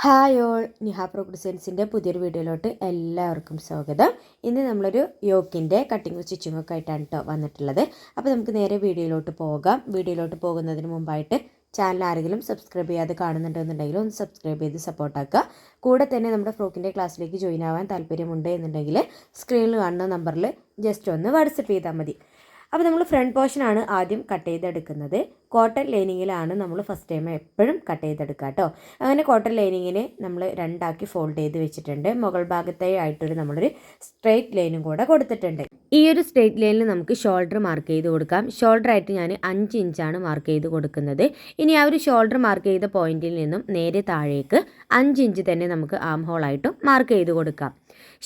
Hi all, Niha പ്രൊഡ്യൂസൻസിൻ്റെ പുതിയൊരു വീഡിയോയിലോട്ട് എല്ലാവർക്കും സ്വാഗതം. ഇന്ന് നമ്മളൊരു യോക്കിൻ്റെ കട്ടിങ്ങും സ്റ്റിച്ചിങ്ങും ഒക്കെ ആയിട്ടാണ് കേട്ടോ വന്നിട്ടുള്ളത്. അപ്പോൾ നമുക്ക് നേരെ വീഡിയോയിലോട്ട് പോകാം. വീഡിയോയിലോട്ട് പോകുന്നതിന് മുമ്പായിട്ട് ചാനൽ ആരെങ്കിലും സബ്സ്ക്രൈബ് ചെയ്യാതെ കാണുന്നുണ്ടെന്നുണ്ടെങ്കിൽ ഒന്ന് സബ്സ്ക്രൈബ് ചെയ്ത് സപ്പോർട്ടാക്കുക. കൂടെ തന്നെ നമ്മുടെ ഫ്രോക്കിൻ്റെ ക്ലാസ്സിലേക്ക് ജോയിൻ ആവാൻ താല്പര്യമുണ്ട് എന്നുണ്ടെങ്കിൽ സ്ക്രീനിൽ കാണുന്ന നമ്പറിൽ ജസ്റ്റ് ഒന്ന് വാട്സപ്പ് ചെയ്താൽ മതി. അപ്പോൾ നമ്മൾ ഫ്രണ്ട് പോർഷനാണ് ആദ്യം കട്ട് ചെയ്തെടുക്കുന്നത്. കോട്ടൺ ലൈനിങ്ങിലാണ് നമ്മൾ ഫസ്റ്റ് ടൈം എപ്പോഴും കട്ട് ചെയ്തെടുക്കുക കേട്ടോ. അങ്ങനെ കോട്ടൺ ലൈനിങ്ങിനെ നമ്മൾ രണ്ടാക്കി ഫോൾഡ് ചെയ്ത് വെച്ചിട്ടുണ്ട്. മുകൾ ഭാഗത്തായി ആയിട്ടൊരു നമ്മളൊരു സ്ട്രെയിറ്റ് ലൈനും കൂടെ കൊടുത്തിട്ടുണ്ട്. ഈ ഒരു സ്ട്രെയിറ്റ് ലൈനിൽ നമുക്ക് ഷോൾഡർ മാർക്ക് ചെയ്ത് കൊടുക്കാം. ഷോൾഡർ ആയിട്ട് ഞാൻ 5 ഇഞ്ചാണ് മാർക്ക് ചെയ്ത് കൊടുക്കുന്നത്. ഇനി ആ ഒരു ഷോൾഡർ മാർക്ക് ചെയ്ത പോയിന്റിൽ നിന്നും നേരെ താഴേക്ക് 5 ഇഞ്ച് തന്നെ നമുക്ക് ആം ഹോളായിട്ടും മാർക്ക് ചെയ്ത് കൊടുക്കാം.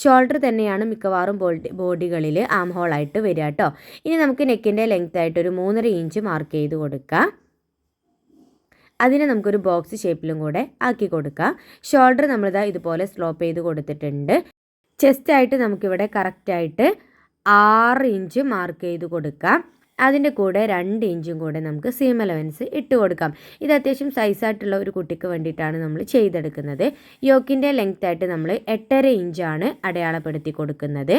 ഷോൾഡർ തന്നെയാണ് മിക്കവാറും ബോഡികളിൽ ആം ഹോളായിട്ട് വരിക കേട്ടോ. ഇനി നമുക്ക് നെക്കിൻ്റെ ലെങ്ത് ആയിട്ടൊരു 3.5 ഇഞ്ച് മാർക്ക് ചെയ്ത് കൊടുക്കാം. അതിനെ നമുക്കൊരു ബോക്സ് ഷേപ്പിലും കൂടെ ആക്കി കൊടുക്കാം. ഷോൾഡർ നമ്മളിതാ ഇതുപോലെ സ്ലോപ്പ് ചെയ്ത് കൊടുത്തിട്ടുണ്ട്. ചെസ്റ്റ് ആയിട്ട് നമുക്കിവിടെ കറക്റ്റായിട്ട് 6 ഇഞ്ച് മാർക്ക് ചെയ്ത് കൊടുക്കാം. അതിൻ്റെ കൂടെ 2 ഇഞ്ചും കൂടെ നമുക്ക് സീം അലവൻസ് ഇട്ട് കൊടുക്കാം. ഇത് അത്യാവശ്യം സൈസായിട്ടുള്ള ഒരു കുട്ടിക്ക് വേണ്ടിയിട്ടാണ് നമ്മൾ ചെയ്തെടുക്കുന്നത്. യോക്കിൻ്റെ ലെങ്ത് ആയിട്ട് നമ്മൾ 8.5 ഇഞ്ചാണ് അടയാളപ്പെടുത്തി കൊടുക്കുന്നത്.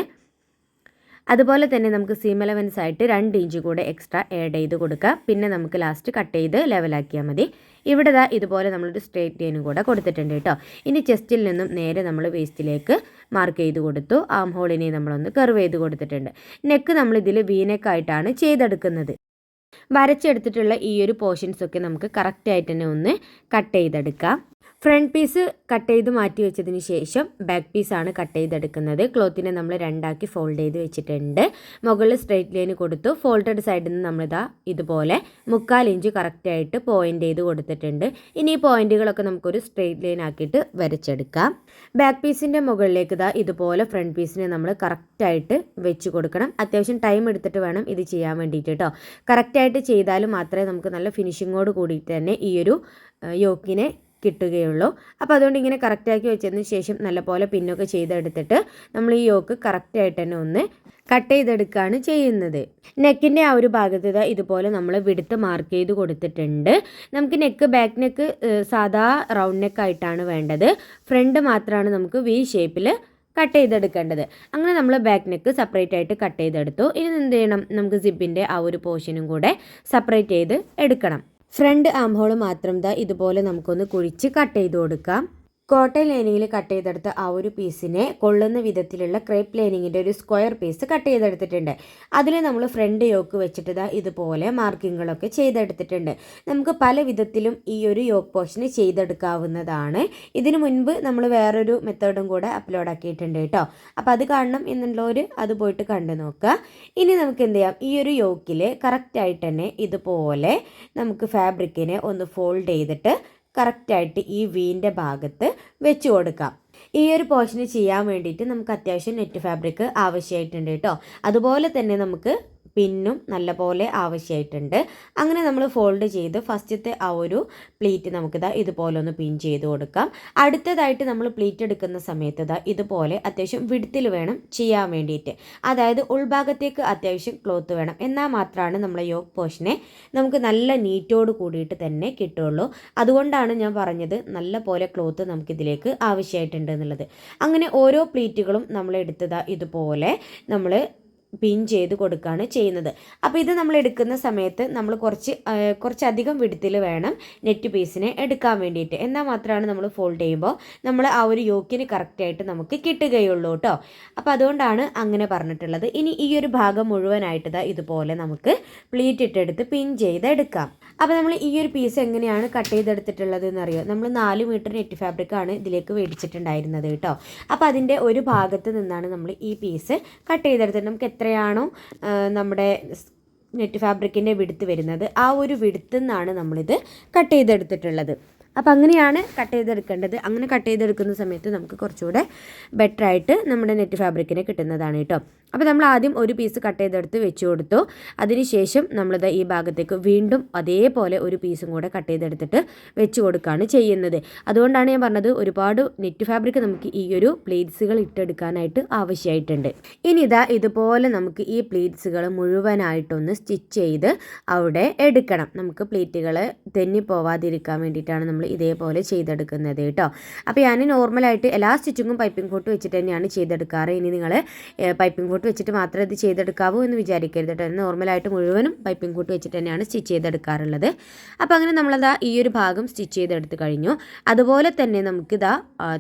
അതുപോലെ തന്നെ നമുക്ക് സീം അലവൻസ് ആയിട്ട് 2 ഇഞ്ച് കൂടെ എക്സ്ട്രാ ആഡ് ചെയ്ത് കൊടുക്കുക. പിന്നെ നമുക്ക് ലാസ്റ്റ് കട്ട് ചെയ്ത് ലെവലാക്കിയാൽ മതി. ഇവിടെ ഇതുപോലെ നമ്മളൊരു സ്ട്രേറ്റ് ലൈനും കൂടെ കൊടുത്തിട്ടുണ്ട് കേട്ടോ. ഇനി ചെസ്റ്റിൽ നിന്നും നേരെ നമ്മൾ വേസ്റ്റിലേക്ക് മാർക്ക് ചെയ്ത് കൊടുത്തു. ആം ഹോളിനെ നമ്മളൊന്ന് കർവ് ചെയ്ത് കൊടുത്തിട്ടുണ്ട്. നെക്ക് നമ്മളിതിൽ വീനെക്കായിട്ടാണ് ചെയ്തെടുക്കുന്നത്. വരച്ചെടുത്തിട്ടുള്ള ഈ ഒരു പോർഷൻസൊക്കെ നമുക്ക് കറക്റ്റായിട്ട് തന്നെ ഒന്ന് കട്ട് ചെയ്തെടുക്കാം. ഫ്രണ്ട് പീസ് കട്ട് ചെയ്ത് മാറ്റി വെച്ചതിന് ശേഷം ബാക്ക് പീസാണ് കട്ട് ചെയ്തെടുക്കുന്നത്. ക്ലോത്തിനെ നമ്മൾ രണ്ടാക്കി ഫോൾഡ് ചെയ്ത് വെച്ചിട്ടുണ്ട്. മുകളിൽ സ്ട്രെയിറ്റ് ലൈൻ കൊടുത്തു. ഫോൾഡഡ് സൈഡിൽ നിന്ന് നമ്മളിതാ ഇതുപോലെ 3/4 ഇഞ്ച് കറക്റ്റായിട്ട് പോയിൻ്റ് ചെയ്ത് കൊടുത്തിട്ടുണ്ട്. ഇനി ഈ പോയിൻറ്റുകളൊക്കെ നമുക്കൊരു സ്ട്രെയിറ്റ് ലൈൻ ആക്കിയിട്ട് വരച്ചെടുക്കാം. ബാക്ക് പീസിൻ്റെ മുകളിലേക്ക് ഇതുപോലെ ഫ്രണ്ട് പീസിനെ നമ്മൾ കറക്റ്റായിട്ട് വെച്ച് കൊടുക്കണം. അത്യാവശ്യം ടൈം എടുത്തിട്ട് വേണം ഇത് ചെയ്യാൻ വേണ്ടിയിട്ട് കേട്ടോ. കറക്റ്റായിട്ട് ചെയ്താൽ മാത്രമേ നമുക്ക് നല്ല ഫിനിഷിങ്ങോട് കൂടിയിട്ട് തന്നെ ഈ ഒരു യോക്കിനെ കിട്ടുകയുള്ളൂ. അപ്പോൾ അതുകൊണ്ട് ഇങ്ങനെ കറക്റ്റാക്കി വെച്ചതിന് ശേഷം നല്ലപോലെ പിന്നൊക്കെ ചെയ്തെടുത്തിട്ട് നമ്മൾ ഈ യോക്ക് കറക്റ്റായിട്ട് തന്നെ ഒന്ന് കട്ട് ചെയ്തെടുക്കുകയാണ് ചെയ്യുന്നത്. നെക്കിൻ്റെ ആ ഒരു ഭാഗത്ത് ഇതുപോലെ നമ്മൾ വിടുത്ത് മാർക്ക് ചെയ്ത് കൊടുത്തിട്ടുണ്ട്. നമുക്ക് ബാക്ക് നെക്ക് സാധാ റൗണ്ട് നെക്കായിട്ടാണ് വേണ്ടത്. ഫ്രണ്ട് മാത്രമാണ് നമുക്ക് വി ഷേപ്പിൽ കട്ട് ചെയ്തെടുക്കേണ്ടത്. അങ്ങനെ നമ്മൾ ബാക്ക് നെക്ക് സെപ്പറേറ്റ് ആയിട്ട് കട്ട് ചെയ്തെടുത്തു. ഇനി എന്ത് ചെയ്യണം, നമുക്ക് സിബിൻ്റെ ആ ഒരു പോർഷനും കൂടെ സെപ്പറേറ്റ് ചെയ്ത് എടുക്കണം. ഫ്രണ്ട് ആം ഹോൾ മാത്രം ഇതുപോലെ നമുക്കൊന്ന് കുഴിച്ച് കട്ട് ചെയ്ത് കൊടുക്കാം. കോട്ടൺ ലൈനിങ്ങിൽ കട്ട് ചെയ്തെടുത്ത ആ ഒരു പീസിനെ കൊള്ളുന്ന വിധത്തിലുള്ള ക്രേപ്പ് ലൈനിങ്ങിൻ്റെ ഒരു സ്ക്വയർ പീസ് കട്ട് ചെയ്തെടുത്തിട്ടുണ്ട്. അതിൽ നമ്മൾ ഫ്രണ്ട് യോക്ക് വെച്ചിട്ട് ഇതുപോലെ മാർക്കിങ്ങുകളൊക്കെ ചെയ്തെടുത്തിട്ടുണ്ട്. നമുക്ക് പല വിധത്തിലും ഈ ഒരു യോക്ക് പോർഷന് ചെയ്തെടുക്കാവുന്നതാണ്. ഇതിനു മുൻപ് നമ്മൾ വേറൊരു മെത്തേഡും കൂടെ അപ്ലോഡ് ആക്കിയിട്ടുണ്ട് കേട്ടോ. അപ്പോൾ അത് കാണണം എന്നുള്ളവർ അത് പോയിട്ട് കണ്ടു നോക്കുക. ഇനി നമുക്ക് എന്ത് ചെയ്യാം, ഈ ഒരു യോക്കിൽ കറക്റ്റായിട്ട് തന്നെ ഇതുപോലെ നമുക്ക് ഫാബ്രിക്കിനെ ഒന്ന് ഫോൾഡ് ചെയ്തിട്ട് കറക്റ്റായിട്ട് ഈ വീൻ്റെ ഭാഗത്ത് വെച്ച് കൊടുക്കാം. ഈ ഒരു പോർഷന് ചെയ്യാൻ വേണ്ടിയിട്ട് നമുക്ക് അത്യാവശ്യം നെറ്റ് ഫാബ്രിക് ആവശ്യമായിട്ടുണ്ട് കേട്ടോ. അതുപോലെ തന്നെ നമുക്ക് പിന്നും നല്ലപോലെ ആവശ്യമായിട്ടുണ്ട്. അങ്ങനെ നമ്മൾ ഫോൾഡ് ചെയ്ത് ഫസ്റ്റത്തെ ആ ഒരു പ്ലീറ്റ് നമുക്കിതാ ഇതുപോലെ ഒന്ന് പിൻ ചെയ്ത് കൊടുക്കാം. അടുത്തതായിട്ട് നമ്മൾ പ്ലീറ്റ് എടുക്കുന്ന സമയത്ത് ഇതുപോലെ അത്യാവശ്യം വിഡ്ത്തിൽ വേണം ചെയ്യാൻ വേണ്ടിയിട്ട്. അതായത് ഉൾഭാഗത്തേക്ക് അത്യാവശ്യം ക്ലോത്ത് വേണം. എന്നാൽ മാത്രമാണ് നമ്മളെ യോക്ക് പോർഷനെ നമുക്ക് നല്ല നീറ്റോട് കൂടിയിട്ട് തന്നെ കിട്ടുള്ളൂ. അതുകൊണ്ടാണ് ഞാൻ പറഞ്ഞത് നല്ല പോലെ ക്ലോത്ത് നമുക്കിതിലേക്ക് ആവശ്യമായിട്ടുണ്ട് എന്നുള്ളത്. അങ്ങനെ ഓരോ പ്ലീറ്റുകളും നമ്മൾ എടുത്തതാ ഇതുപോലെ നമ്മൾ പിൻ ചെയ്ത് കൊടുക്കുകയാണ് ചെയ്യുന്നത്. അപ്പോൾ ഇത് നമ്മൾ എടുക്കുന്ന സമയത്ത് നമ്മൾ കുറച്ചധികം വിഡ്ത്തിൽ വേണം നെറ്റ് പീസിനെ എടുക്കാൻ വേണ്ടിയിട്ട്. എന്നാൽ മാത്രമാണ് നമ്മൾ ഫോൾഡ് ചെയ്യുമ്പോൾ നമ്മൾ ആ ഒരു യോക്കിന് കറക്റ്റായിട്ട് നമുക്ക് കിട്ടുകയുള്ളൂ കേട്ടോ. അപ്പോൾ അതുകൊണ്ടാണ് അങ്ങനെ പറഞ്ഞിട്ടുള്ളത്. ഇനി ഈ ഒരു ഭാഗം മുഴുവനായിട്ട് ഇതുപോലെ നമുക്ക് പ്ലീറ്റ് ഇട്ടെടുത്ത് പിൻ ചെയ്തെടുക്കാം. അപ്പോൾ നമ്മൾ ഈ ഒരു പീസ് എങ്ങനെയാണ് കട്ട് ചെയ്തെടുത്തിട്ടുള്ളത് എന്നറിയോ, നമ്മൾ 4 മീറ്റർ നെറ്റ് ഫാബ്രിക്കാണ് ഇതിലേക്ക് മേടിച്ചിട്ടുണ്ടായിരുന്നത് കേട്ടോ. അപ്പോൾ അതിൻ്റെ ഒരു ഭാഗത്ത് നിന്നാണ് നമ്മൾ ഈ പീസ് കട്ട് ചെയ്തെടുത്തത്. നമുക്ക് എത്രയാണോ നമ്മുടെ നെറ്റ് ഫാബ്രിക്കിൻ്റെ വിടുത്ത് വരുന്നത് ആ ഒരു വിടുത്ത് നിന്നാണ് നമ്മളിത് കട്ട് ചെയ്തെടുത്തിട്ടുള്ളത്. അപ്പോൾ അങ്ങനെയാണ് കട്ട് ചെയ്തെടുക്കേണ്ടത്. അങ്ങനെ കട്ട് ചെയ്തെടുക്കുന്ന സമയത്ത് നമുക്ക് കുറച്ചുകൂടെ ബെറ്ററായിട്ട് നമ്മുടെ നെറ്റ് ഫാബ്രിക്കിനെ കിട്ടുന്നതാണ് കേട്ടോ. അപ്പോൾ നമ്മൾ ആദ്യം ഒരു പീസ് കട്ട് ചെയ്തെടുത്ത് വെച്ച് കൊടുത്തു. അതിനുശേഷം നമ്മളിത് ഈ ഭാഗത്തേക്ക് വീണ്ടും അതേപോലെ ഒരു പീസും കൂടെ കട്ട് ചെയ്തെടുത്തിട്ട് വെച്ച് കൊടുക്കുകയാണ് ചെയ്യുന്നത്. അതുകൊണ്ടാണ് ഞാൻ പറഞ്ഞത് ഒരുപാട് നെറ്റ് ഫാബ്രിക് നമുക്ക് ഈ ഒരു പ്ലീറ്റ്സുകൾ ഇട്ടെടുക്കാനായിട്ട് ആവശ്യമായിട്ടുണ്ട്. ഇനി ഇതുപോലെ നമുക്ക് ഈ പ്ലീറ്റ്സുകൾ മുഴുവനായിട്ടൊന്ന് സ്റ്റിച്ച് ചെയ്ത് അവിടെ എടുക്കണം. നമുക്ക് പ്ലീറ്റുകൾ തെന്നി പോവാതിരിക്കാൻ വേണ്ടിയിട്ടാണ് നമ്മൾ നമ്മൾ ഇതേപോലെ ചെയ്തെടുക്കുന്നത് കേട്ടോ. അപ്പോൾ ഞാൻ നോർമലായിട്ട് എല്ലാ സ്റ്റിച്ചിങ്ങും പൈപ്പിംഗ് കോട്ട് വെച്ചിട്ട് തന്നെയാണ് ചെയ്തെടുക്കാറ്. ഇനി നിങ്ങൾ പൈപ്പിംഗ് കോട്ട് വെച്ചിട്ട് മാത്രമേ ഇത് ചെയ്തെടുക്കാവൂ എന്ന് വിചാരിക്കരുത് കേട്ടോ. നോർമലായിട്ട് മുഴുവനും പൈപ്പിംഗ് കോട്ട് വെച്ചിട്ട് തന്നെയാണ് സ്റ്റിച്ച് ചെയ്തെടുക്കാറുള്ളത്. അപ്പോൾ അങ്ങനെ നമ്മളതാ ഈ ഒരു ഭാഗം സ്റ്റിച്ച് ചെയ്തെടുത്ത് കഴിഞ്ഞു. അതുപോലെ തന്നെ നമുക്കിതാ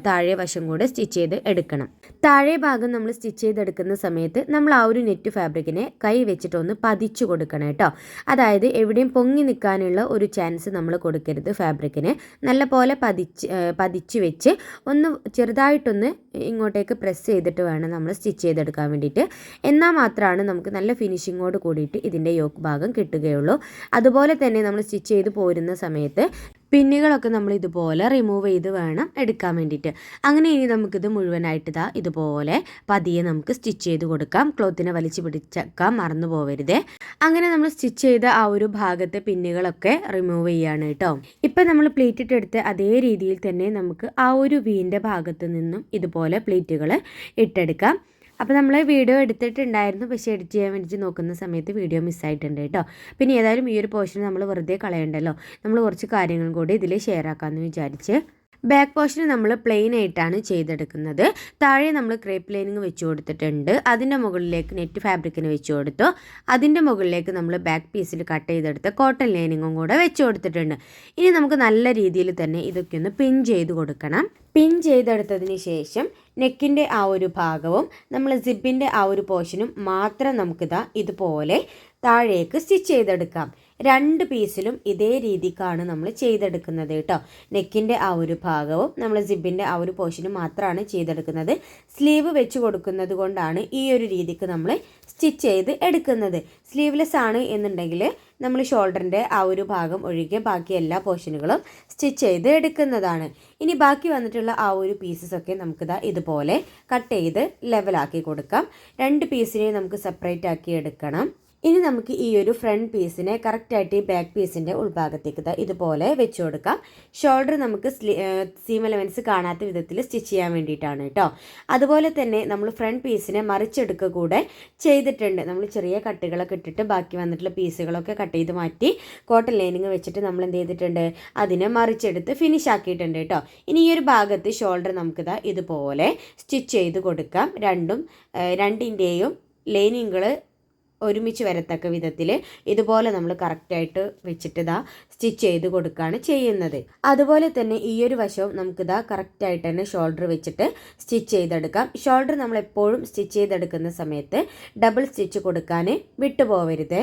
താഴെ വശം കൂടെ സ്റ്റിച്ച് ചെയ്ത് എടുക്കണം. താഴെ ഭാഗം നമ്മൾ സ്റ്റിച്ച് ചെയ്തെടുക്കുന്ന സമയത്ത് നമ്മൾ ആ ഒരു നെറ്റ് ഫാബ്രിക്കിനെ കൈ വെച്ചിട്ടൊന്ന് പതിച്ചു കൊടുക്കണം കേട്ടോ. അതായത് എവിടെയും പൊങ്ങി നിൽക്കാനുള്ള ഒരു ചാൻസ് നമ്മൾ കൊടുക്കരുത്. ഫാബ്രിക്കിനെ നല്ല പോലെ പതിച്ച് വെച്ച് ഒന്ന് ചെറുതായിട്ടൊന്ന് ഇങ്ങോട്ടേക്ക് പ്രസ് ചെയ്തിട്ട് വേണം നമ്മൾ സ്റ്റിച്ച് ചെയ്തെടുക്കാൻ വേണ്ടിയിട്ട്. എന്നാൽ മാത്രമാണ് നമുക്ക് നല്ല ഫിനിഷിങ്ങോട് കൂടിയിട്ട് ഇതിൻ്റെ യോക്ക് ഭാഗം കിട്ടുകയുള്ളൂ. അതുപോലെ തന്നെ നമ്മൾ സ്റ്റിച്ച് ചെയ്ത് പോരുന്ന സമയത്ത് പിന്നുകളൊക്കെ നമ്മൾ ഇതുപോലെ റിമൂവ് ചെയ്ത് വേണം എടുക്കാൻ വേണ്ടിയിട്ട്. അങ്ങനെ ഇനി നമുക്കിത് മുഴുവനായിട്ട് ഇതുപോലെ പതിയെ നമുക്ക് സ്റ്റിച്ച് ചെയ്ത് കൊടുക്കാം. ക്ലോത്തിനെ വലിച്ചു പിടിച്ചേക്കാൻ മറന്നു പോകരുത്. അങ്ങനെ നമ്മൾ സ്റ്റിച്ച് ചെയ്ത ആ ഒരു ഭാഗത്തെ പിന്നുകളൊക്കെ റിമൂവ് ചെയ്യാണ് കേട്ടോ. ഇപ്പം നമ്മൾ പ്ലീറ്റ് ഇട്ടെടുത്ത് അതേ രീതിയിൽ തന്നെ നമുക്ക് ആ ഒരു വീൻ്റെ ഭാഗത്ത് നിന്നും ഇതുപോലെ പ്ലീറ്റുകൾ ഇട്ടെടുക്കാം. അപ്പോൾ നമ്മൾ വീഡിയോ എടുത്തിട്ടുണ്ടായിരുന്നു, പക്ഷേ എഡിറ്റ് ചെയ്യാൻ വേണ്ടിയിട്ട് നോക്കുന്ന സമയത്ത് വീഡിയോ മിസ്സായിട്ടുണ്ട് കേട്ടോ. പിന്നെ ഏതായാലും ഈ ഒരു പോർഷൻ നമ്മൾ വെറുതെ കളയണ്ടല്ലോ, നമ്മൾ കുറച്ച് കാര്യങ്ങൾ കൂടി ഇതിൽ ഷെയർ ആക്കാമെന്ന് വിചാരിച്ച്. ബാക്ക് പോർഷന് നമ്മൾ പ്ലെയിൻ ആയിട്ടാണ് ചെയ്തെടുക്കുന്നത്. താഴെ നമ്മൾ ക്രേപ്പ് ലൈനിങ് വെച്ച് കൊടുത്തിട്ടുണ്ട്. അതിൻ്റെ മുകളിലേക്ക് നെറ്റ് ഫാബ്രിക്കിന് വെച്ച് കൊടുത്തു. അതിൻ്റെ മുകളിലേക്ക് നമ്മൾ ബാക്ക് പീസിൽ കട്ട് ചെയ്തെടുത്ത് കോട്ടൺ ലൈനിങ്ങും കൂടെ വെച്ച് കൊടുത്തിട്ടുണ്ട്. ഇനി നമുക്ക് നല്ല രീതിയിൽ തന്നെ ഇതൊക്കെ ഒന്ന് പിൻ ചെയ്ത് കൊടുക്കണം. പിൻ ചെയ്തെടുത്തതിന് ശേഷം നെക്കിൻ്റെ ആ ഒരു ഭാഗവും നമ്മൾ സിബിൻ്റെ ആ ഒരു പോർഷനും മാത്രം നമുക്കിതാ ഇതുപോലെ താഴേക്ക് സ്റ്റിച്ച് ചെയ്തെടുക്കാം. രണ്ട് പീസിലും ഇതേ രീതിക്കാണ് നമ്മൾ ചെയ്തെടുക്കുന്നത് കേട്ടോ. നെക്കിൻ്റെ ആ ഒരു ഭാഗവും നമ്മൾ സിബിൻ്റെ ആ ഒരു പോർഷനും മാത്രമാണ് ചെയ്തെടുക്കുന്നത്. സ്ലീവ് വെച്ച് കൊടുക്കുന്നത് കൊണ്ടാണ് ഈ ഒരു രീതിക്ക് നമ്മൾ സ്റ്റിച്ച് ചെയ്ത് എടുക്കുന്നത്. സ്ലീവ്ലെസ് ആണ് എന്നുണ്ടെങ്കിൽ നമ്മൾ ഷോൾഡറിൻ്റെ ആ ഒരു ഭാഗം ഒഴികെ ബാക്കി എല്ലാ പോർഷനുകളും സ്റ്റിച്ച് ചെയ്ത് എടുക്കുന്നതാണ്. ഇനി ബാക്കി വന്നിട്ടുള്ള ആ ഒരു പീസസൊക്കെ നമുക്കിതാ ഇതുപോലെ കട്ട് ചെയ്ത് ലെവലാക്കി കൊടുക്കാം. രണ്ട് പീസിനെ നമുക്ക് സെപ്പറേറ്റ് ആക്കി എടുക്കണം. ഇനി നമുക്ക് ഈ ഒരു ഫ്രണ്ട് പീസിനെ കറക്റ്റായിട്ട് ഈ ബാക്ക് പീസിൻ്റെ ഉൾഭാഗത്തേക്ക് ഇതുപോലെ വെച്ച് കൊടുക്കാം. ഷോൾഡർ നമുക്ക് സീം എലമെൻറ്റ്സ് കാണാത്ത വിധത്തിൽ സ്റ്റിച്ച് ചെയ്യാൻ വേണ്ടിയിട്ടാണ് കേട്ടോ. അതുപോലെ തന്നെ നമ്മൾ ഫ്രണ്ട് പീസിനെ മറിച്ചെടുക്കുക കൂടെ ചെയ്തിട്ടുണ്ട്. നമ്മൾ ചെറിയ കട്ടുകളൊക്കെ ഇട്ടിട്ട് ബാക്കി വന്നിട്ടുള്ള പീസുകളൊക്കെ കട്ട് ചെയ്ത് മാറ്റി കോട്ടൺ ലൈനിങ് വെച്ചിട്ട് നമ്മൾ എന്ത് ചെയ്തിട്ടുണ്ട്, അതിനെ മറിച്ചെടുത്ത് ഫിനിഷ് ആക്കിയിട്ടുണ്ട് കേട്ടോ. ഇനി ഈ ഒരു ഭാഗത്ത് ഷോൾഡർ നമുക്കിതാ ഇതുപോലെ സ്റ്റിച്ച് ചെയ്ത് കൊടുക്കാം. രണ്ടിൻ്റെയും ലൈനിങ്ങുകൾ ഒരുമിച്ച് വരത്തക്ക വിധത്തിൽ ഇതുപോലെ നമ്മൾ കറക്റ്റായിട്ട് വെച്ചിട്ട് സ്റ്റിച്ച് ചെയ്ത് കൊടുക്കുകയാണ് ചെയ്യുന്നത്. അതുപോലെ തന്നെ ഈ ഒരു വശവും നമുക്കിതാ കറക്റ്റായിട്ട് തന്നെ ഷോൾഡർ വെച്ചിട്ട് സ്റ്റിച്ച് ചെയ്തെടുക്കാം. ഷോൾഡർ നമ്മൾ എപ്പോഴും സ്റ്റിച്ച് ചെയ്തെടുക്കുന്ന സമയത്ത് ഡബിൾ സ്റ്റിച്ച് കൊടുക്കാൻ വിട്ടുപോകരുത്.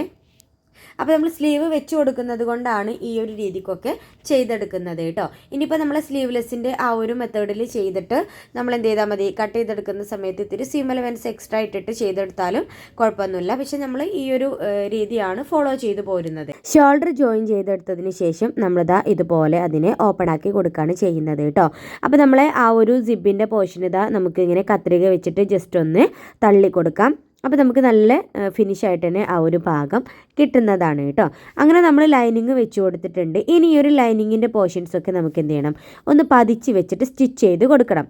അപ്പോൾ നമ്മൾ സ്ലീവ് വെച്ച് കൊടുക്കുന്നത് കൊണ്ടാണ് ഈ ഒരു രീതിക്കൊക്കെ ചെയ്തെടുക്കുന്നത് കേട്ടോ. ഇനിയിപ്പോൾ നമ്മൾ സ്ലീവ്ലെസ്സിൻ്റെ ആ ഒരു മെത്തേഡിൽ ചെയ്തിട്ട് നമ്മൾ എന്ത് ചെയ്താൽ മതി, കട്ട് ചെയ്തെടുക്കുന്ന സമയത്ത് ഇത്തിരി സീം എലമെൻറ്റ്സ് എക്സ്ട്രാ ഇട്ടിട്ട് ചെയ്തെടുത്താലും കുഴപ്പമൊന്നുമില്ല. പക്ഷെ നമ്മൾ ഈ ഒരു രീതിയാണ് ഫോളോ ചെയ്തു പോരുന്നത്. ഷോൾഡർ ജോയിൻ ചെയ്തെടുത്തതിന് ശേഷം നമ്മളിതാ ഇതുപോലെ അതിനെ ഓപ്പൺ ആക്കി കൊടുക്കുകയാണ് ചെയ്യുന്നത് കേട്ടോ. അപ്പോൾ നമ്മളെ ആ ഒരു സിബിൻ്റെ പോർഷൻ നമുക്ക് ഇങ്ങനെ കത്രിക വെച്ചിട്ട് ജസ്റ്റ് ഒന്ന് തള്ളി കൊടുക്കാം. അപ്പോൾ നമുക്ക് നല്ല ഫിനിഷായിട്ട് തന്നെ ആ ഒരു ഭാഗം കിട്ടുന്നതാണ് കേട്ടോ. അങ്ങനെ നമ്മൾ ലൈനിങ് വെച്ച് കൊടുത്തിട്ടുണ്ട്. ഇനി ഈ ഒരു ലൈനിങ്ങിൻ്റെ പോർഷൻസൊക്കെ നമുക്ക് എന്ത് ചെയ്യണം, ഒന്ന് പതിച്ച് വെച്ചിട്ട് സ്റ്റിച്ച് ചെയ്ത് കൊടുക്കണം.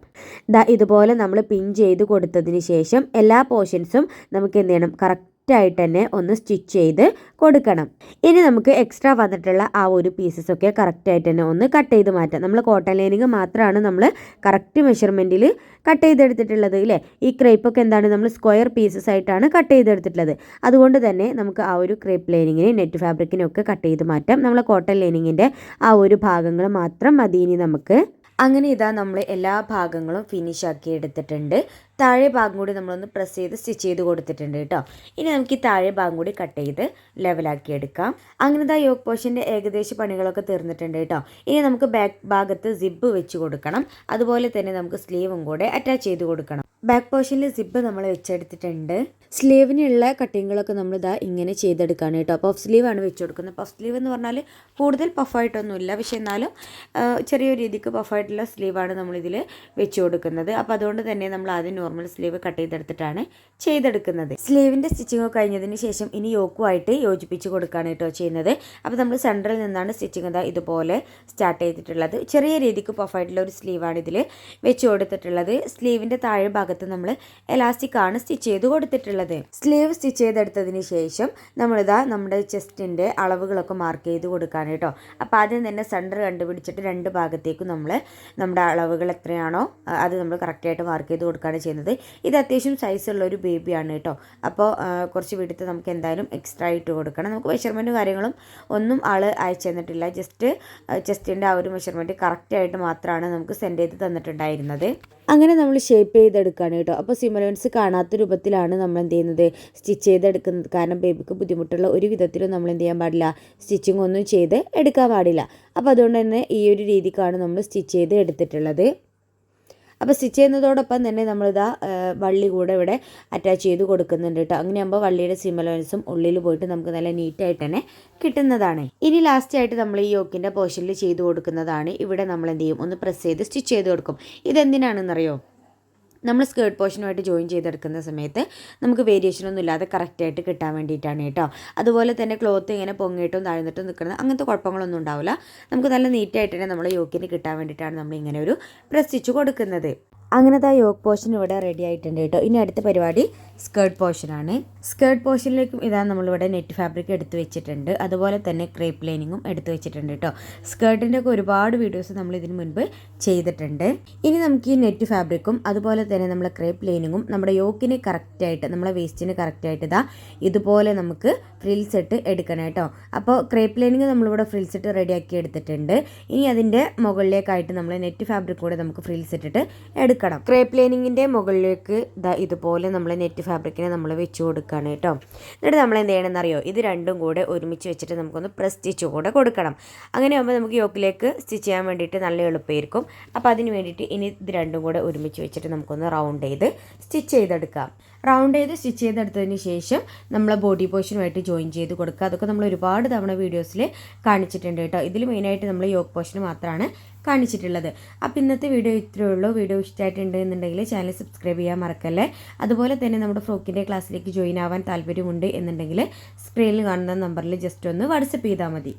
ഇതുപോലെ നമ്മൾ പിൻ ചെയ്ത് കൊടുത്തതിന് ശേഷം എല്ലാ പോർഷൻസും നമുക്ക് എന്ത് ചെയ്യണം, കറക്റ്റായിട്ട് തന്നെ ഒന്ന് സ്റ്റിച്ച് ചെയ്ത് കൊടുക്കണം. ഇനി നമുക്ക് എക്സ്ട്രാ വന്നിട്ടുള്ള ആ ഒരു പീസസൊക്കെ കറക്റ്റായിട്ട് തന്നെ ഒന്ന് കട്ട് ചെയ്ത് മാറ്റാം. നമ്മൾ കോട്ടൺ ലൈനിങ് മാത്രമാണ് നമ്മൾ കറക്റ്റ് മെഷർമെൻറ്റിൽ കട്ട് ചെയ്തെടുത്തിട്ടുള്ളത് ഇല്ലേ. ഈ ക്രേപ്പൊക്കെ എന്താണ്, നമ്മൾ സ്ക്വയർ പീസസ് ആയിട്ടാണ് കട്ട് ചെയ്തെടുത്തിട്ടുള്ളത്. അതുകൊണ്ട് തന്നെ നമുക്ക് ആ ഒരു ക്രേപ്പ് ലൈനിങ്ങിനെ നെറ്റ് ഫാബ്രിക്കിനൊക്കെ കട്ട് ചെയ്ത് മാറ്റാം. നമ്മൾ കോട്ടൺ ലൈനിങ്ങിൻ്റെ ആ ഒരു ഭാഗങ്ങൾ മാത്രം മതി ഇനി നമുക്ക്. അങ്ങനെ ഇതാ നമ്മൾ എല്ലാ ഭാഗങ്ങളും ഫിനിഷ് ആക്കി എടുത്തിട്ടുണ്ട്. താഴെ ഭാഗം കൂടി നമ്മളൊന്ന് പ്രസ് ചെയ്ത് സ്റ്റിച്ച് ചെയ്ത് കൊടുത്തിട്ടുണ്ട് കേട്ടോ. ഇനി നമുക്ക് ഈ താഴെ ഭാഗം കൂടി കട്ട് ചെയ്ത് ലെവലാക്കി എടുക്കാം. അങ്ങനെ ഇതാ യോക്ക് പോർഷൻ്റെ ഏകദേശ പണികളൊക്കെ തീർന്നിട്ടുണ്ട് കേട്ടോ. ഇനി നമുക്ക് ബാക്ക് ഭാഗത്ത് സിബ് വെച്ച് കൊടുക്കണം. അതുപോലെ തന്നെ നമുക്ക് സ്ലീവും കൂടെ അറ്റാച്ച് ചെയ്ത് കൊടുക്കണം. ബാക്ക് പോർഷനിൽ സിബ് നമ്മൾ വെച്ചെടുത്തിട്ടുണ്ട്. സ്ലീവിനുള്ള കട്ടിങ്ങുകളൊക്കെ നമ്മളിതാ ഇങ്ങനെ ചെയ്തെടുക്കുകയാണ് കേട്ടോ. പഫ് സ്ലീവാണ് വെച്ച് കൊടുക്കുന്നത്. പഫ് സ്ലീവ് എന്ന് പറഞ്ഞാൽ കൂടുതൽ പഫായിട്ടൊന്നുമില്ല, പക്ഷേ എന്നാലും ചെറിയൊരു രീതിക്ക് പഫായിട്ടുള്ള സ്ലീവാണ് നമ്മളിതിൽ വെച്ച് കൊടുക്കുന്നത്. അപ്പോൾ അതുകൊണ്ട് തന്നെ നമ്മൾ ആദ്യം നോർമൽ സ്ലീവ് കട്ട് ചെയ്തെടുത്തിട്ടാണ് ചെയ്തെടുക്കുന്നത്. സ്ലീവിൻ്റെ സ്റ്റിച്ചിങ് കഴിഞ്ഞതിന് ശേഷം ഇനി യോക്കുമായിട്ട് യോജിപ്പിച്ച് കൊടുക്കുകയാണ് കേട്ടോ ചെയ്യുന്നത്. അപ്പോൾ നമ്മൾ സെൻറ്ററിൽ നിന്നാണ് സ്റ്റിച്ചിങ് ഇതുപോലെ സ്റ്റാർട്ട് ചെയ്തിട്ടുള്ളത്. ചെറിയ രീതിക്ക് പഫായിട്ടുള്ള ഒരു സ്ലീവാണ് ഇതിൽ വെച്ച് കൊടുത്തിട്ടുള്ളത്. സ്ലീവിൻ്റെ താഴെ ഭാഗത്ത് ഭാഗത്ത് നമ്മൾ എലാസ്റ്റിക്കാണ് സ്റ്റിച്ച് ചെയ്ത് കൊടുത്തിട്ടുള്ളത്. സ്ലീവ് സ്റ്റിച്ച് ചെയ്തെടുത്തതിന് ശേഷം നമ്മളിതാ നമ്മുടെ ചെസ്റ്റിൻ്റെ അളവുകളൊക്കെ മാർക്ക് ചെയ്ത് കൊടുക്കുകയാണ് കേട്ടോ. അപ്പോൾ ആദ്യം തന്നെ സെൻറ്റർ കണ്ടുപിടിച്ചിട്ട് രണ്ട് ഭാഗത്തേക്കും നമ്മൾ നമ്മുടെ അളവുകൾ എത്രയാണോ അത് നമ്മൾ കറക്റ്റായിട്ട് മാർക്ക് ചെയ്ത് കൊടുക്കുകയാണ് ചെയ്യുന്നത്. ഇത് അത്യാവശ്യം സൈസുള്ള ഒരു ബേബിയാണ് കേട്ടോ. അപ്പോൾ കുറച്ച് വിടുത്ത് നമുക്ക് എന്തായാലും എക്സ്ട്രാ ഇട്ട് കൊടുക്കണം. നമുക്ക് മെഷർമെൻറ്റും കാര്യങ്ങളും ഒന്നും ആൾ അയച്ചു തന്നിട്ടില്ല. ജസ്റ്റ് ചെസ്റ്റിൻ്റെ ആ ഒരു മെഷർമെൻറ്റ് കറക്റ്റായിട്ട് മാത്രമാണ് നമുക്ക് സെൻഡ് ചെയ്ത് തന്നിട്ടുണ്ടായിരുന്നത്. അങ്ങനെ നമ്മൾ ഷേപ്പ് ചെയ്തെടുക്കുകയാണ് കേട്ടോ. അപ്പോൾ സിമലൻസ് കാണാത്ത രൂപത്തിലാണ് നമ്മൾ എന്ത് ചെയ്യുന്നത്, സ്റ്റിച്ച് ചെയ്തെടുക്കുന്നത്. കാരണം ബേബിക്ക് ബുദ്ധിമുട്ടുള്ള ഒരു വിധത്തിലും നമ്മൾ എന്ത് ചെയ്യാൻ പാടില്ല, സ്റ്റിച്ചിങ് ഒന്നും ചെയ്ത് എടുക്കാൻ പാടില്ല. അപ്പോൾ അതുകൊണ്ട് തന്നെ ഈ ഒരു രീതിക്കാണ് നമ്മൾ സ്റ്റിച്ച് ചെയ്ത് എടുത്തിട്ടുള്ളത്. അപ്പോൾ സ്റ്റിച്ച് ചെയ്യുന്നതോടൊപ്പം തന്നെ നമ്മളിതാ വള്ളി കൂടെ ഇവിടെ അറ്റാച്ച് ചെയ്ത് കൊടുക്കുന്നുണ്ട് കേട്ടോ. അങ്ങനെയാകുമ്പോൾ വള്ളിയുടെ സിമലൻസും ഉള്ളിൽ പോയിട്ട് നമുക്ക് നല്ല നീറ്റായിട്ട് തന്നെ കിട്ടുന്നതാണ്. ഇനി ലാസ്റ്റായിട്ട് നമ്മൾ ഈ യോക്കിൻ്റെ പോർഷനിൽ ചെയ്ത് കൊടുക്കുന്നതാണ്. ഇവിടെ നമ്മൾ എന്ത് ചെയ്യും, ഒന്ന് പ്രസ് ചെയ്ത് സ്റ്റിച്ച് ചെയ്ത് കൊടുക്കും. ഇതെന്തിനാണെന്നറിയോ, നമ്മൾ സ്കേർട്ട് പോർഷനുമായിട്ട് ജോയിൻ ചെയ്തെടുക്കുന്ന സമയത്ത് നമുക്ക് വേരിയേഷനൊന്നും ഇല്ലാതെ കറക്റ്റായിട്ട് കിട്ടാൻ വേണ്ടിയിട്ടാണ് കേട്ടോ. അതുപോലെ തന്നെ ക്ലോത്ത് ഇങ്ങനെ പൊങ്ങിയിട്ടും താഴ്ന്നിട്ടും നിൽക്കുന്നത് അങ്ങനത്തെ കുഴപ്പങ്ങളൊന്നും ഉണ്ടാവില്ല. നമുക്ക് നല്ല നീറ്റായിട്ട് തന്നെ നമ്മൾ യോക്കിന് കിട്ടാൻ വേണ്ടിയിട്ടാണ് നമ്മൾ ഇങ്ങനെ ഒരു പ്രസ് സ്റ്റിച്ച് കൊടുക്കുന്നത്. അങ്ങനത്തെ യോക്ക് പോർഷൻ ഇവിടെ റെഡി ആയിട്ടുണ്ട് കേട്ടോ. ഇനി അടുത്ത പരിപാടി സ്കേർട്ട് പോർഷനാണ്. സ്കേർട്ട് പോർഷനിലേക്കും ഇതാ നമ്മളിവിടെ നെറ്റ് ഫാബ്രിക് എടുത്ത് വെച്ചിട്ടുണ്ട്. അതുപോലെ തന്നെ ക്രേപ്പ് ലൈനിങ്ങും എടുത്ത് വെച്ചിട്ടുണ്ട് കേട്ടോ. സ്കേർട്ടിൻ്റെ ഒക്കെ ഒരുപാട് വീഡിയോസ് നമ്മൾ ഇതിന് മുൻപ് ചെയ്തിട്ടുണ്ട്. ഇനി നമുക്ക് ഈ നെറ്റ് ഫാബ്രിക്കും അതുപോലെ തന്നെ നമ്മളെ ക്രേപ്പ് ലൈനിങ്ങും നമ്മുടെ യോക്കിന് കറക്റ്റായിട്ട്, നമ്മളെ വേസ്റ്റിന് കറക്റ്റായിട്ട് ഇതാ ഇതുപോലെ നമുക്ക് ഫ്രിൽസ് ഇട്ട് എടുക്കണം കേട്ടോ. അപ്പോൾ ക്രേപ്പ് ലൈനിങ് നമ്മളിവിടെ ഫ്രിൽസ് ഇട്ട് റെഡിയാക്കി എടുത്തിട്ടുണ്ട്. ഇനി അതിൻ്റെ മുകളിലേക്കായിട്ട് നമ്മൾ നെറ്റ് ഫാബ്രിക് കൂടെ നമുക്ക് ഫ്രിൽസ് ഇട്ടിട്ട് എടുക്കണം. ക്രേപ്പ് ലൈനിങ്ങിൻ്റെ മുകളിലേക്ക് ഇതുപോലെ നമ്മൾ നെറ്റ് ഫാബ്രിക്കിനെ നമ്മൾ വെച്ച് കൊടുക്കുകയാണ് കേട്ടോ. എന്നിട്ട് നമ്മൾ എന്ത് ചെയ്യണമെന്ന് അറിയോ, ഇത് രണ്ടും കൂടെ ഒരുമിച്ച് വെച്ചിട്ട് നമുക്കൊന്ന് പ്രസ് സ്റ്റിച്ച് കൂടെ കൊടുക്കണം. അങ്ങനെ ആകുമ്പോൾ നമുക്ക് യോക്കിലേക്ക് സ്റ്റിച്ച് ചെയ്യാൻ വേണ്ടിയിട്ട് നല്ല എളുപ്പമായിരിക്കും. അപ്പോൾ അതിന് വേണ്ടിയിട്ട് ഇനി ഇത് രണ്ടും കൂടെ ഒരുമിച്ച് വെച്ചിട്ട് നമുക്കൊന്ന് റൗണ്ട് ചെയ്ത് സ്റ്റിച്ച് ചെയ്തെടുക്കാം. റൗണ്ട് ചെയ്ത് സ്റ്റിച്ച് ചെയ്തെടുത്തതിന് ശേഷം നമ്മൾ ബോഡി പോർഷനുമായിട്ട് ജോയിൻ ചെയ്ത് കൊടുക്കുക. അതൊക്കെ നമ്മൾ ഒരുപാട് തവണ വീഡിയോസിൽ കാണിച്ചിട്ടുണ്ട് കേട്ടോ. ഇതിൽ മെയിനായിട്ട് നമ്മൾ യോക്ക് പോർഷൻ മാത്രമാണ് കാണിച്ചിട്ടുള്ളത്. അപ്പോൾ ഇന്നത്തെ വീഡിയോ ഇത്രയേ ഉള്ളൂ. വീഡിയോ ഇഷ്ടമായിട്ടുണ്ട് എന്നുണ്ടെങ്കിൽ ചാനൽ സബ്സ്ക്രൈബ് ചെയ്യാൻ മറക്കല്ലേ. അതുപോലെ തന്നെ നമ്മുടെ ഫ്രോക്കിൻ്റെ ക്ലാസ്സിലേക്ക് ജോയിൻ ആവാൻ താല്പര്യമുണ്ട് എന്നുണ്ടെങ്കിൽ സ്ക്രീനിൽ കാണുന്ന നമ്പറിൽ ജസ്റ്റ് ഒന്ന് വാട്സപ്പ് ചെയ്താൽ മതി.